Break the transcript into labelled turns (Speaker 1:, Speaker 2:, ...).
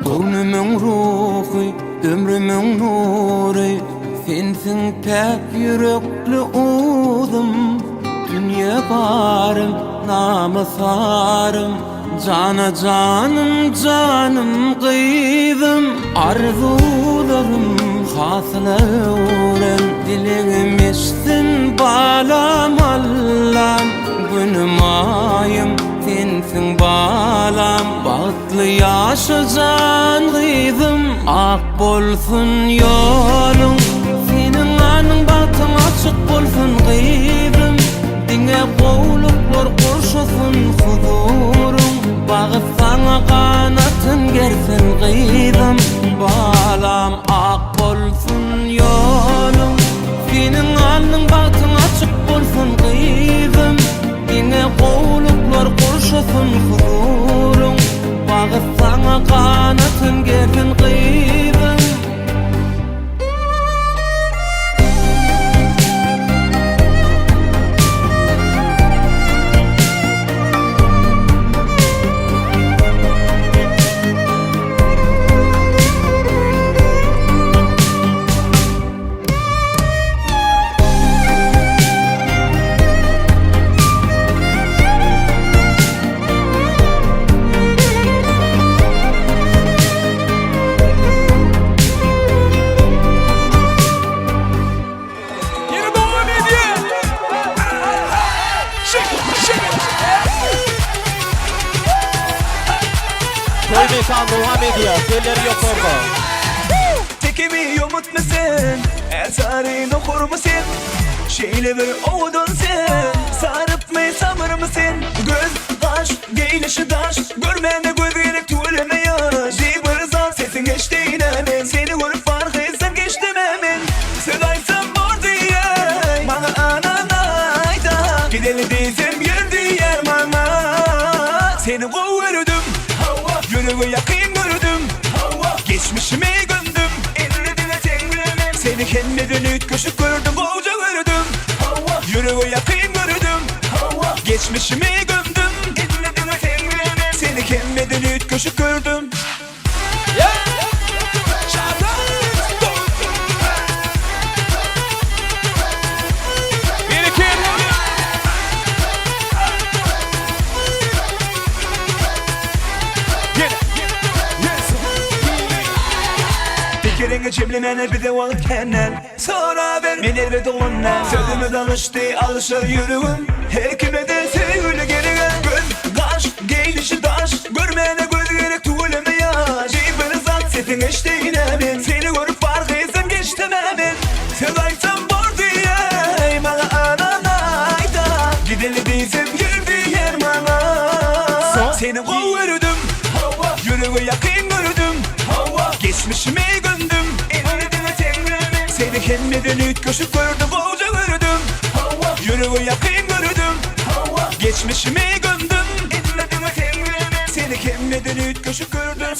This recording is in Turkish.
Speaker 1: Gönlümün ruhi, ömrümün nuri, sensin pek yürekli uzum. Dünya barım, namusarım, cana canım, canım kıydım. Arzularım hasılan, dilim eşsin balam Allah'ım. Günüm ayım sensin balam, batlı yaşacan kıydım. Ak bolsun yolun, senin anın batın açık bolsun kıydım. Dine kovluklar koşusun huzurun, bağırsana kanatın gersin kıydım. Balam ak bolsun yolun, senin anın batın açık bolsun kıydım. Dine kovluklar koşusun huzurun, bağırsana kanatın gersin kıydım.
Speaker 2: Mekan devam ediyor. Yerleri yok orada.
Speaker 3: Tekimi yumut musun? Esarin okur musun? Şeyle bir oğudun sen. Sarıp mı samır mısın? Göz, kaş, giyinişi daş. Görmene göz gerek tuğleme yaş. Zibir zar sesin geçti hemen. Seni görüp fark etsen geçtim hemen. Söyleysen var diye bana ananayda. Gideli dizim yer diye bana. Seni kovurdum, yüreği yakın gördüm. Geçmişimi gömdüm, ellerine tengrilemem. Seni kendine üç köşük gördüm, bolca gördüm. Yüreği yakın gördüm. Geçmişimi gömdüm, ellerine tengrilemem. Seni kendine üç köşük gördüm. Kirenge cimlimene bir de valık kenden. Sonra ver beni elbette onunla. Sözümü danıştı alışır yüreğim. Her kime de sevgili geri gel. Göz, kaş, giyinişi daş. Görmeyene göz gerek tuğleme yaş. Cibini zat sesin geçti yine ben. Seni görüp fark etsem geçtim hemen. Seversen var diye bana ananayda. Gideli dizim girdi yer bana. Seni kovurdum, yüreği yakın gördüm. Geçmişimi gömdüm, ellerine tengrilemem. Seni kendimden üç köşük gördüm, bolca gördüm. Yüreği yakın gördüm. Geçmişimi gömdüm, ellerine tengrilemem. Seni kendimden üç köşük gördüm.